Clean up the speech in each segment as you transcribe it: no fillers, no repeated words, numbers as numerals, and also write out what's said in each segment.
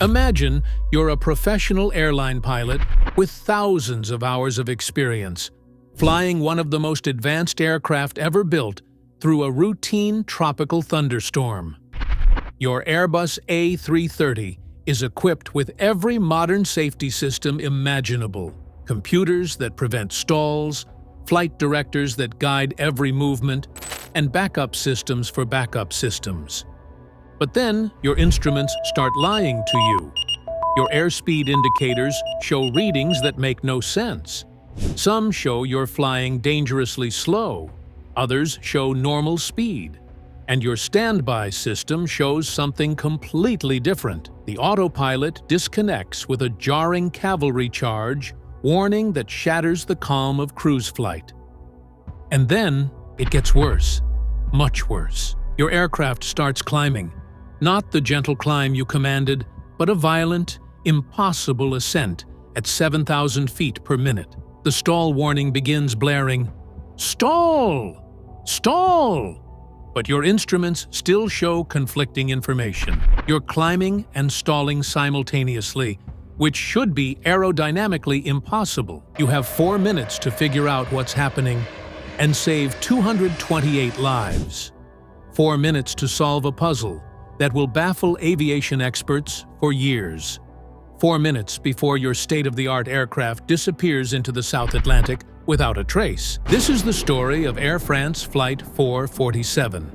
Imagine you're a professional airline pilot with thousands of hours of experience, flying one of the most advanced aircraft ever built through a routine tropical thunderstorm. Your Airbus A330 is equipped with every modern safety system imaginable: computers that prevent stalls, flight directors that guide every movement, and backup systems for backup systems. But then your instruments start lying to you. Your airspeed indicators show readings that make no sense. Some show you're flying dangerously slow, others show normal speed, and your standby system shows something completely different. The autopilot disconnects with a jarring cavalry charge, warning that shatters the calm of cruise flight. And then it gets worse, much worse. Your aircraft starts climbing. Not the gentle climb you commanded, but a violent, impossible ascent at 7,000 feet per minute. The stall warning begins blaring, "Stall! Stall!" But your instruments still show conflicting information. You're climbing and stalling simultaneously, which should be aerodynamically impossible. You have 4 minutes to figure out what's happening and save 228 lives. 4 minutes to solve a puzzle that will baffle aviation experts for years. 4 minutes before your state-of-the-art aircraft disappears into the South Atlantic without a trace. This is the story of Air France Flight 447.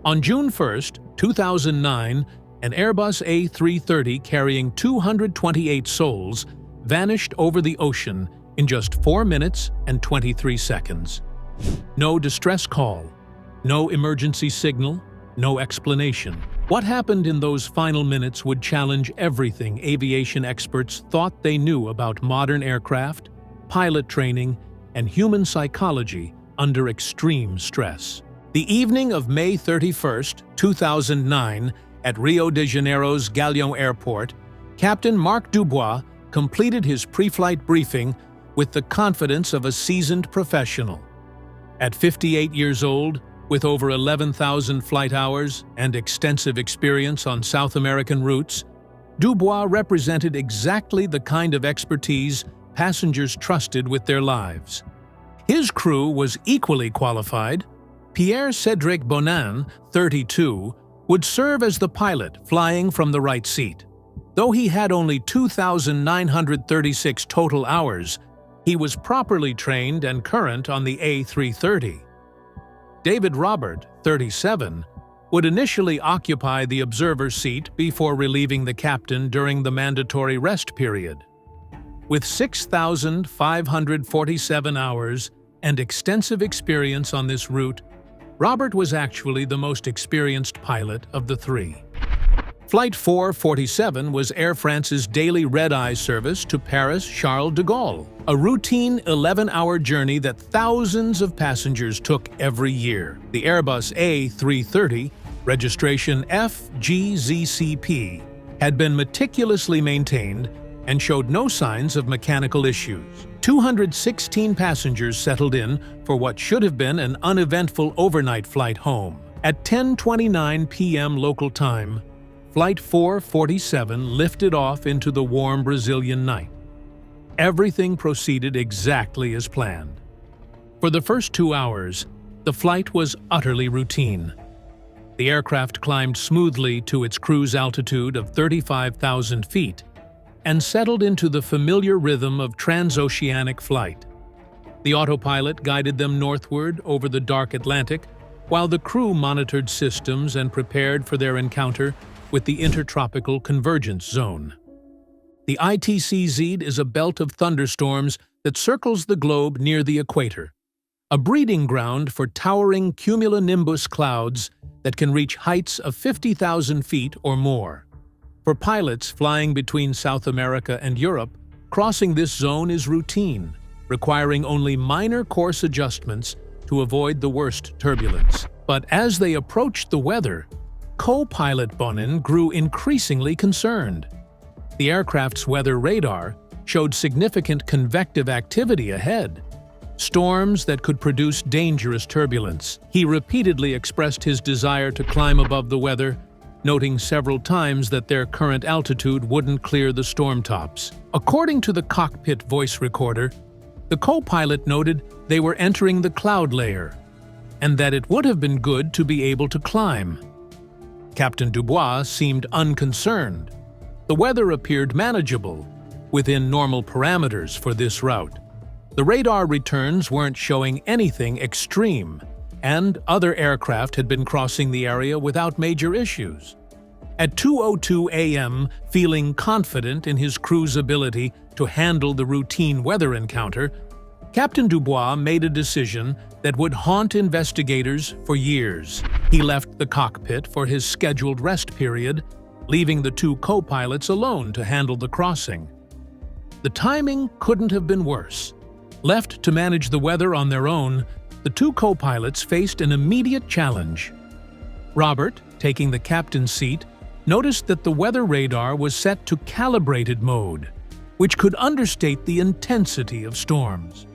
On June 1st, 2009, an Airbus A330 carrying 228 souls vanished over the ocean in just 4 minutes and 23 seconds. No distress call, no emergency signal, no explanation. What happened in those final minutes would challenge everything aviation experts thought they knew about modern aircraft, pilot training, and human psychology under extreme stress. The evening of May 31st, 2009, at Rio de Janeiro's Galeão Airport, Captain Marc Dubois completed his pre-flight briefing with the confidence of a seasoned professional. At 58 years old, with over 11,000 flight hours and extensive experience on South American routes, Dubois represented exactly the kind of expertise passengers trusted with their lives. His crew was equally qualified. Pierre-Cédric Bonin, 32, would serve as the pilot flying from the right seat. Though he had only 2,936 total hours, he was properly trained and current on the A330. David Robert, 37, would initially occupy the observer seat before relieving the captain during the mandatory rest period. With 6,547 hours and extensive experience on this route, Robert was actually the most experienced pilot of the three. Flight 447 was Air France's daily red-eye service to Paris Charles de Gaulle, a routine 11-hour journey that thousands of passengers took every year. The Airbus A330, registration FGZCP, had been meticulously maintained and showed no signs of mechanical issues. 216 passengers settled in for what should have been an uneventful overnight flight home. At 10:29 p.m. local time, Flight 447 lifted off into the warm Brazilian night. Everything proceeded exactly as planned. For the first 2 hours, the flight was utterly routine. The aircraft climbed smoothly to its cruise altitude of 35,000 feet and settled into the familiar rhythm of transoceanic flight. The autopilot guided them northward over the dark Atlantic, while the crew monitored systems and prepared for their encounter with the Intertropical Convergence Zone. The ITCZ is a belt of thunderstorms that circles the globe near the equator, a breeding ground for towering cumulonimbus clouds that can reach heights of 50,000 feet or more. For pilots flying between South America and Europe, crossing this zone is routine, requiring only minor course adjustments to avoid the worst turbulence. But as they approached the weather, co-pilot Bonin grew increasingly concerned. The aircraft's weather radar showed significant convective activity ahead, storms that could produce dangerous turbulence. He repeatedly expressed his desire to climb above the weather, noting several times that their current altitude wouldn't clear the storm tops. According to the cockpit voice recorder, the co-pilot noted they were entering the cloud layer, and that it would have been good to be able to climb. Captain Dubois seemed unconcerned. The weather appeared manageable, within normal parameters for this route. The radar returns weren't showing anything extreme, and other aircraft had been crossing the area without major issues. At 2:02 a.m., feeling confident in his crew's ability to handle the routine weather encounter, Captain Dubois made a decision that would haunt investigators for years. He left the cockpit for his scheduled rest period, leaving the two co-pilots alone to handle the crossing. The timing couldn't have been worse. Left to manage the weather on their own, the two co-pilots faced an immediate challenge. Robert, taking the captain's seat, noticed that the weather radar was set to calibrated mode, which could understate the intensity of storms.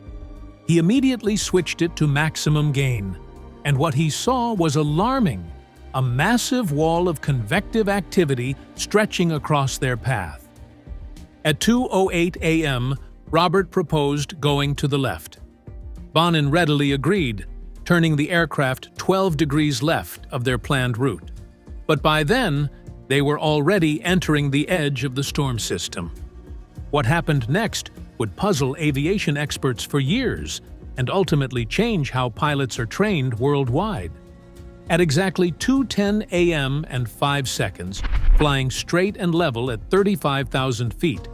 He immediately switched it to maximum gain, and what he saw was alarming: a massive wall of convective activity stretching across their path. At 2:08 a.m., Robert proposed going to the left. Bonin readily agreed, turning the aircraft 12 degrees left of their planned route. But by then, they were already entering the edge of the storm system. What happened next would puzzle aviation experts for years and ultimately change how pilots are trained worldwide. At exactly 2:10 a.m. and 5 seconds, flying straight and level at 35,000 feet,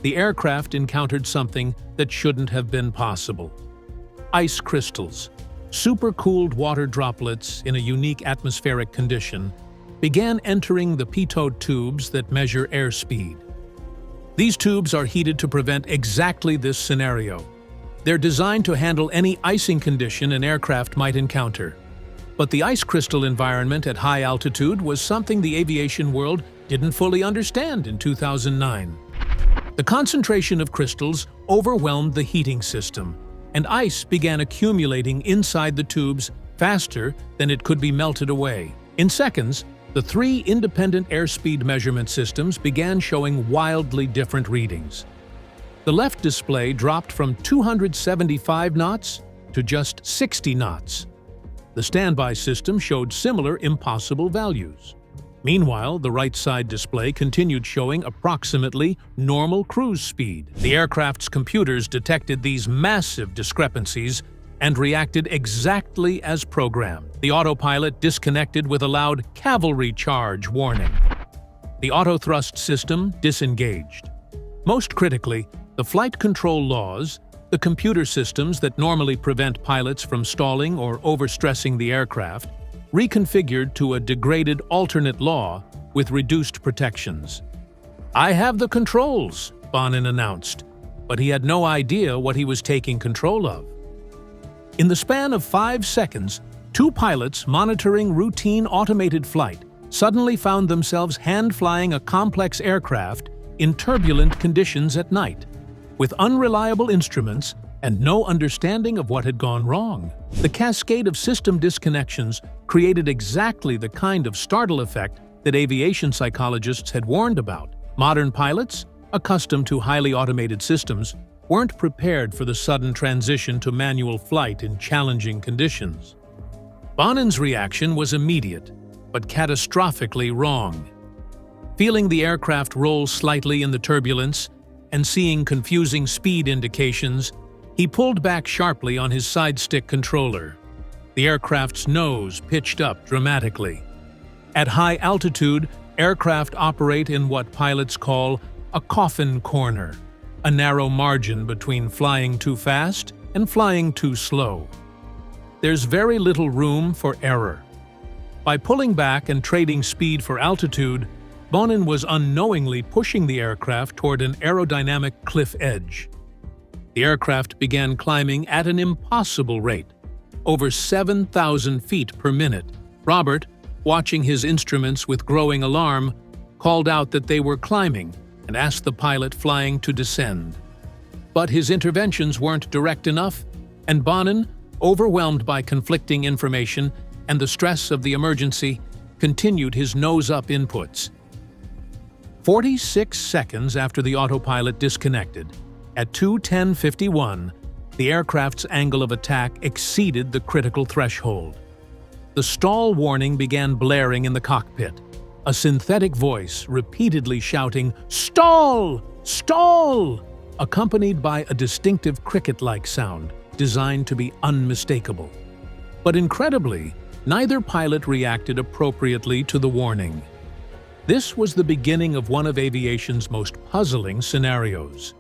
the aircraft encountered something that shouldn't have been possible. Ice crystals, supercooled water droplets in a unique atmospheric condition, began entering the pitot tubes that measure airspeed. These tubes are heated to prevent exactly this scenario. They're designed to handle any icing condition an aircraft might encounter. But the ice crystal environment at high altitude was something the aviation world didn't fully understand in 2009. The concentration of crystals overwhelmed the heating system, and ice began accumulating inside the tubes faster than it could be melted away. In seconds, the three independent airspeed measurement systems began showing wildly different readings. The left display dropped from 275 knots to just 60 knots. The standby system showed similar impossible values. Meanwhile, the right side display continued showing approximately normal cruise speed. The aircraft's computers detected these massive discrepancies and reacted exactly as programmed. The autopilot disconnected with a loud cavalry charge warning. The autothrust system disengaged. Most critically, the flight control laws, the computer systems that normally prevent pilots from stalling or overstressing the aircraft, reconfigured to a degraded alternate law with reduced protections. "I have the controls," Bonin announced, but he had no idea what he was taking control of. In the span of 5 seconds, two pilots monitoring routine automated flight suddenly found themselves hand-flying a complex aircraft in turbulent conditions at night, with unreliable instruments and no understanding of what had gone wrong. The cascade of system disconnections created exactly the kind of startle effect that aviation psychologists had warned about. Modern pilots, accustomed to highly automated systems, weren't prepared for the sudden transition to manual flight in challenging conditions. Bonin's reaction was immediate, but catastrophically wrong. Feeling the aircraft roll slightly in the turbulence and seeing confusing speed indications, he pulled back sharply on his side-stick controller. The aircraft's nose pitched up dramatically. At high altitude, aircraft operate in what pilots call a coffin corner, a narrow margin between flying too fast and flying too slow. There's very little room for error. By pulling back and trading speed for altitude, Bonin was unknowingly pushing the aircraft toward an aerodynamic cliff edge. The aircraft began climbing at an impossible rate, over 7,000 feet per minute. Robert, watching his instruments with growing alarm, called out that they were climbing and asked the pilot flying to descend. But his interventions weren't direct enough, and Bonin, overwhelmed by conflicting information and the stress of the emergency, continued his nose-up inputs. 46 seconds after the autopilot disconnected, at 2:10:51, the aircraft's angle of attack exceeded the critical threshold. The stall warning began blaring in the cockpit, a synthetic voice repeatedly shouting, "Stall! Stall!" accompanied by a distinctive cricket-like sound designed to be unmistakable. But incredibly, neither pilot reacted appropriately to the warning. This was the beginning of one of aviation's most puzzling scenarios.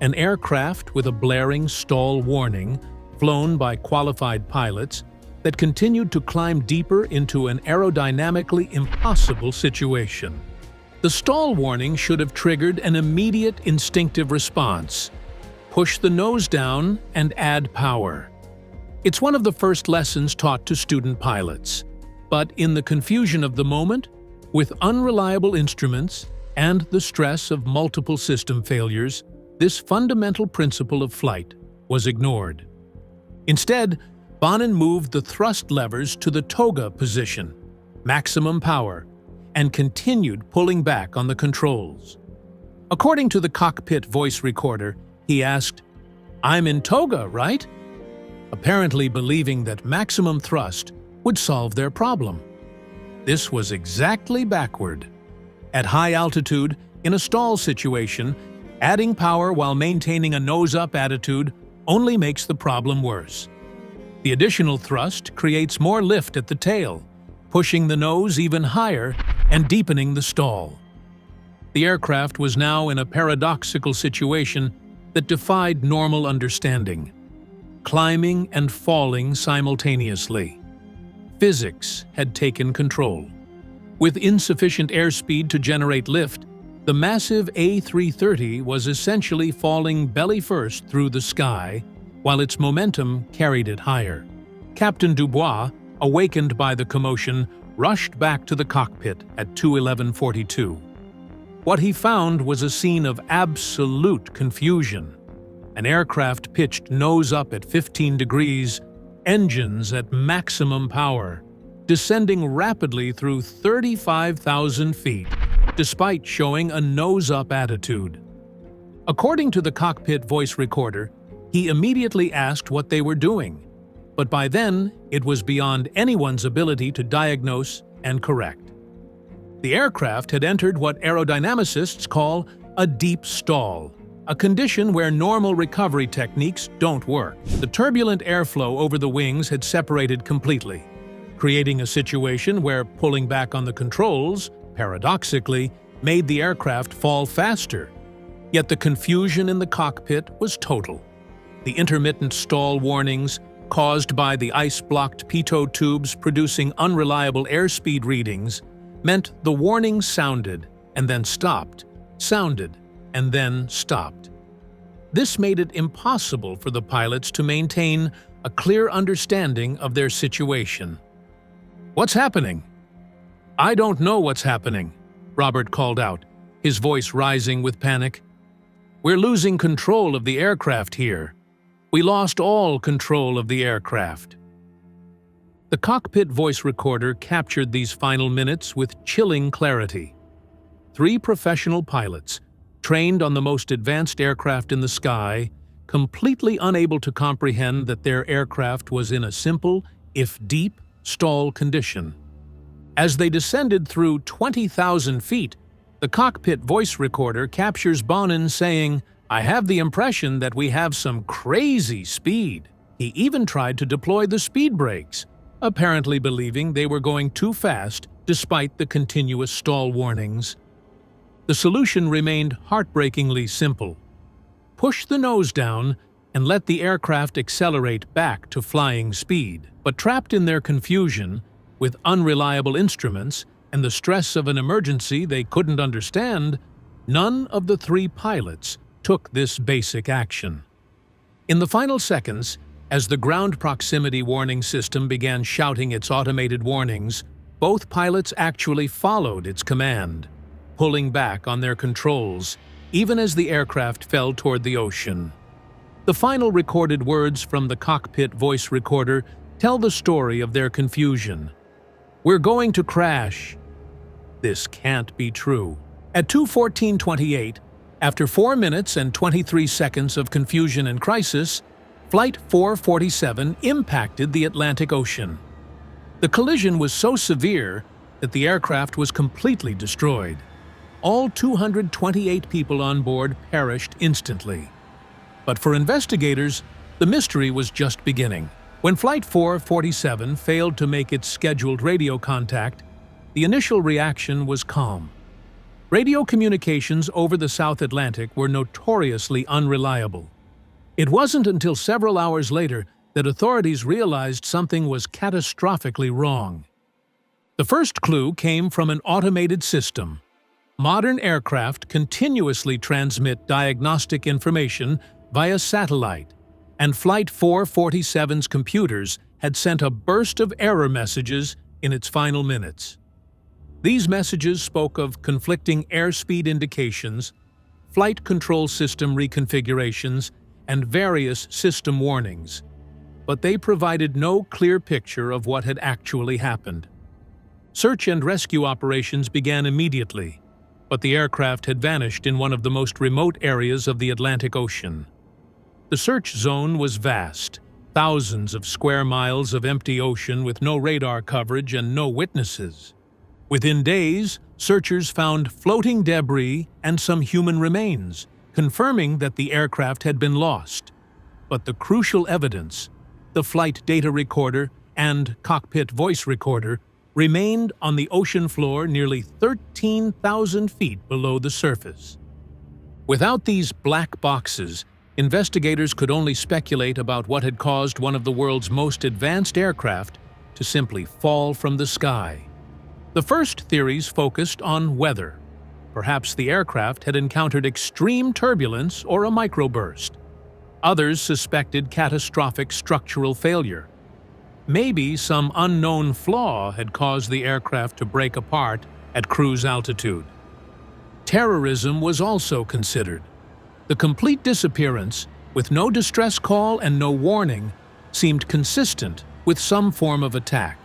An aircraft with a blaring stall warning, flown by qualified pilots, that continued to climb deeper into an aerodynamically impossible situation. The stall warning should have triggered an immediate instinctive response: push the nose down and add power. It's one of the first lessons taught to student pilots. But in the confusion of the moment, with unreliable instruments and the stress of multiple system failures, this fundamental principle of flight was ignored. Instead, Bonin moved the thrust levers to the toga position, maximum power, and continued pulling back on the controls. According to the cockpit voice recorder, he asked, "I'm in toga, right?" apparently believing that maximum thrust would solve their problem. This was exactly backward. At high altitude, in a stall situation, adding power while maintaining a nose-up attitude only makes the problem worse. The additional thrust creates more lift at the tail, pushing the nose even higher and deepening the stall. The aircraft was now in a paradoxical situation that defied normal understanding, climbing and falling simultaneously. Physics had taken control. With insufficient airspeed to generate lift, the massive A330 was essentially falling belly-first through the sky, while its momentum carried it higher. Captain Dubois, awakened by the commotion, rushed back to the cockpit at 2:11:42. What he found was a scene of absolute confusion. An aircraft pitched nose up at 15 degrees, engines at maximum power, descending rapidly through 35,000 feet, despite showing a nose-up attitude. According to the cockpit voice recorder, he immediately asked what they were doing, but by then it was beyond anyone's ability to diagnose and correct. The aircraft had entered what aerodynamicists call a deep stall, a condition where normal recovery techniques don't work. The turbulent airflow over the wings had separated completely, creating a situation where pulling back on the controls, paradoxically, made the aircraft fall faster. Yet the confusion in the cockpit was total. The intermittent stall warnings, caused by the ice-blocked pitot tubes producing unreliable airspeed readings, meant the warning sounded and then stopped, sounded and then stopped. This made it impossible for the pilots to maintain a clear understanding of their situation. "What's happening?" "I don't know what's happening," Robert called out, his voice rising with panic. "We're losing control of the aircraft here. We lost all control of the aircraft." The cockpit voice recorder captured these final minutes with chilling clarity. 3 professional pilots, trained on the most advanced aircraft in the sky, completely unable to comprehend that their aircraft was in a simple, if deep, stall condition. As they descended through 20,000 feet, the cockpit voice recorder captures Bonin saying, "I have the impression that we have some crazy speed." He even tried to deploy the speed brakes, apparently believing they were going too fast despite the continuous stall warnings. The solution remained heartbreakingly simple. Push the nose down and let the aircraft accelerate back to flying speed. But trapped in their confusion, with unreliable instruments and the stress of an emergency they couldn't understand, none of the 3 pilots took this basic action. In the final seconds, as the ground proximity warning system began shouting its automated warnings, both pilots actually followed its command, pulling back on their controls, even as the aircraft fell toward the ocean. The final recorded words from the cockpit voice recorder tell the story of their confusion. "We're going to crash." This can't be true. At 2:14:28, after 4 minutes and 23 seconds of confusion and crisis, Flight 447 impacted the Atlantic Ocean. The collision was so severe that the aircraft was completely destroyed. All 228 people on board perished instantly. But for investigators, the mystery was just beginning. When Flight 447 failed to make its scheduled radio contact, the initial reaction was calm. Radio communications over the South Atlantic were notoriously unreliable. It wasn't until several hours later that authorities realized something was catastrophically wrong. The first clue came from an automated system. Modern aircraft continuously transmit diagnostic information via satellite, and Flight 447's computers had sent a burst of error messages in its final minutes. These messages spoke of conflicting airspeed indications, flight control system reconfigurations, and various system warnings, but they provided no clear picture of what had actually happened. Search and rescue operations began immediately, but the aircraft had vanished in one of the most remote areas of the Atlantic Ocean. The search zone was vast, thousands of square miles of empty ocean with no radar coverage and no witnesses. Within days, searchers found floating debris and some human remains, confirming that the aircraft had been lost. But the crucial evidence, the flight data recorder and cockpit voice recorder, remained on the ocean floor nearly 13,000 feet below the surface. Without these black boxes, investigators could only speculate about what had caused one of the world's most advanced aircraft to simply fall from the sky. The first theories focused on weather. Perhaps the aircraft had encountered extreme turbulence or a microburst. Others suspected catastrophic structural failure. Maybe some unknown flaw had caused the aircraft to break apart at cruise altitude. Terrorism was also considered. The complete disappearance, with no distress call and no warning, seemed consistent with some form of attack.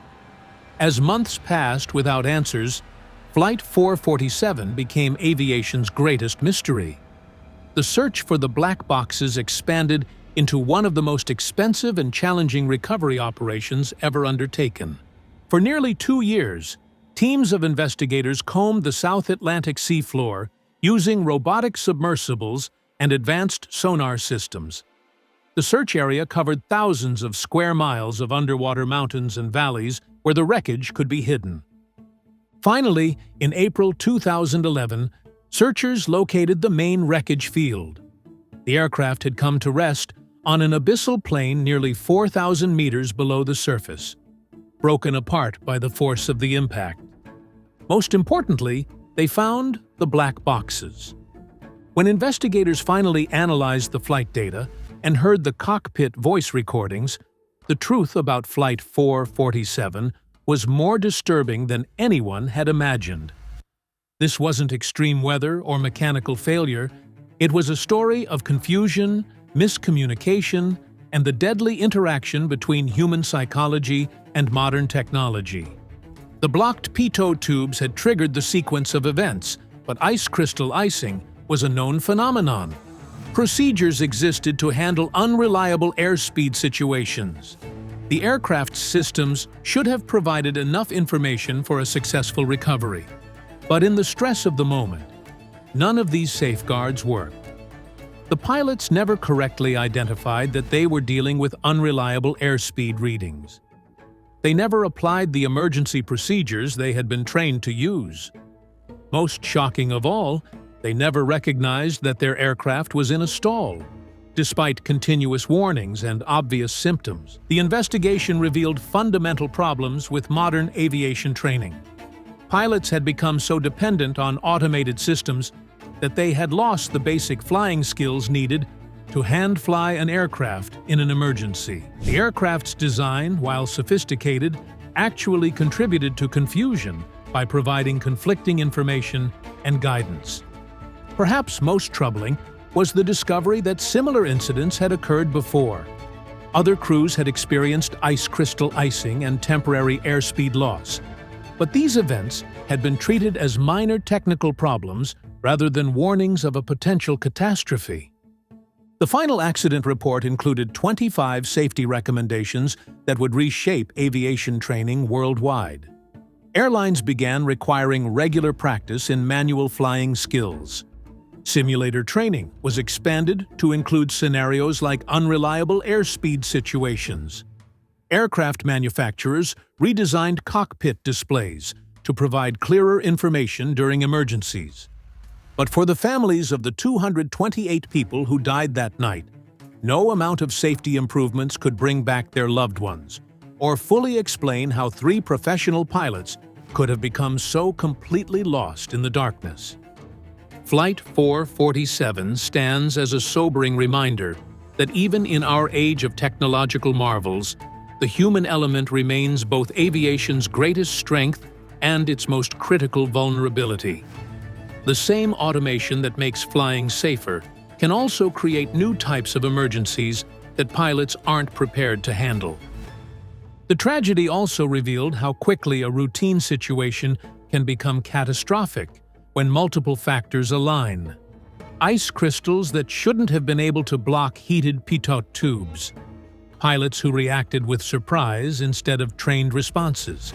As months passed without answers, Flight 447 became aviation's greatest mystery. The search for the black boxes expanded into one of the most expensive and challenging recovery operations ever undertaken. For nearly 2 years, teams of investigators combed the South Atlantic seafloor using robotic submersibles and advanced sonar systems. The search area covered thousands of square miles of underwater mountains and valleys where the wreckage could be hidden. Finally, in April 2011, searchers located the main wreckage field. The aircraft had come to rest on an abyssal plain nearly 4,000 meters below the surface, broken apart by the force of the impact. Most importantly, they found the black boxes. When investigators finally analyzed the flight data and heard the cockpit voice recordings, the truth about Flight 447 was more disturbing than anyone had imagined. This wasn't extreme weather or mechanical failure. It was a story of confusion, miscommunication, and the deadly interaction between human psychology and modern technology. The blocked pitot tubes had triggered the sequence of events, but ice crystal icing was a known phenomenon. Procedures existed to handle unreliable airspeed situations. The aircraft's systems should have provided enough information for a successful recovery. But in the stress of the moment, none of these safeguards worked. The pilots never correctly identified that they were dealing with unreliable airspeed readings. They never applied the emergency procedures they had been trained to use. Most shocking of all, they never recognized that their aircraft was in a stall. Despite continuous warnings and obvious symptoms, the investigation revealed fundamental problems with modern aviation training. Pilots had become so dependent on automated systems that they had lost the basic flying skills needed to hand-fly an aircraft in an emergency. The aircraft's design, while sophisticated, actually contributed to confusion by providing conflicting information and guidance. Perhaps most troubling was the discovery that similar incidents had occurred before. Other crews had experienced ice crystal icing and temporary airspeed loss, But these events had been treated as minor technical problems rather than warnings of a potential catastrophe. The final accident report included 25 safety recommendations that would reshape aviation training worldwide. Airlines began requiring regular practice in manual flying skills. Simulator training was expanded to include scenarios like unreliable airspeed situations. Aircraft manufacturers redesigned cockpit displays to provide clearer information during emergencies. But for the families of the 228 people who died that night, no amount of safety improvements could bring back their loved ones, or fully explain how 3 professional pilots could have become so completely lost in the darkness. Flight 447 stands as a sobering reminder that even in our age of technological marvels, the human element remains both aviation's greatest strength and its most critical vulnerability. The same automation that makes flying safer can also create new types of emergencies that pilots aren't prepared to handle. The tragedy also revealed how quickly a routine situation can become catastrophic when multiple factors align. Ice crystals that shouldn't have been able to block heated pitot tubes. Pilots who reacted with surprise instead of trained responses.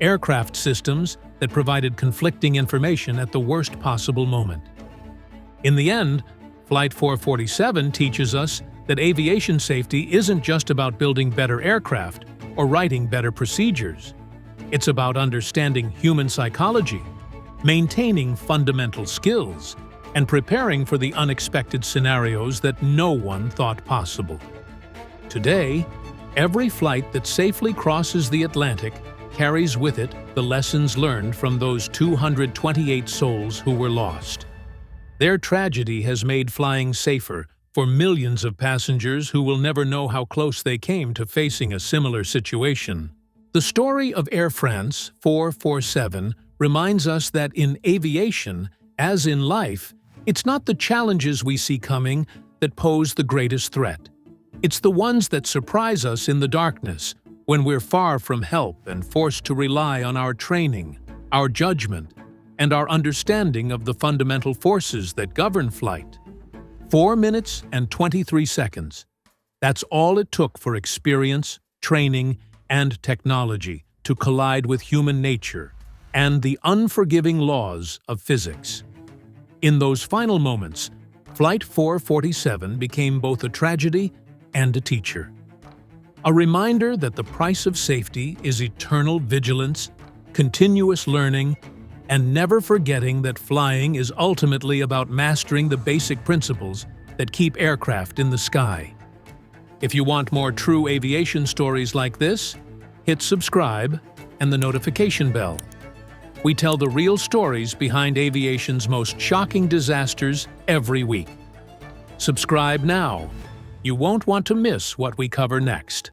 Aircraft systems that provided conflicting information at the worst possible moment. In the end, Flight 447 teaches us that aviation safety isn't just about building better aircraft or writing better procedures. It's about understanding human psychology, maintaining fundamental skills, and preparing for the unexpected scenarios that no one thought possible. Today, every flight that safely crosses the Atlantic carries with it the lessons learned from those 228 souls who were lost. Their tragedy has made flying safer for millions of passengers who will never know how close they came to facing a similar situation. The story of Air France 447 reminds us that in aviation, as in life, it's not the challenges we see coming that pose the greatest threat. It's the ones that surprise us in the darkness, when we're far from help and forced to rely on our training, our judgment, and our understanding of the fundamental forces that govern flight. 4 minutes and 23 seconds. That's all it took for experience, training, and technology to collide with human nature and the unforgiving laws of physics. In those final moments, Flight 447 became both a tragedy and a teacher. A reminder that the price of safety is eternal vigilance, continuous learning, and never forgetting that flying is ultimately about mastering the basic principles that keep aircraft in the sky. If you want more true aviation stories like this, hit subscribe and the notification bell. We tell the real stories behind aviation's most shocking disasters every week. Subscribe now. You won't want to miss what we cover next.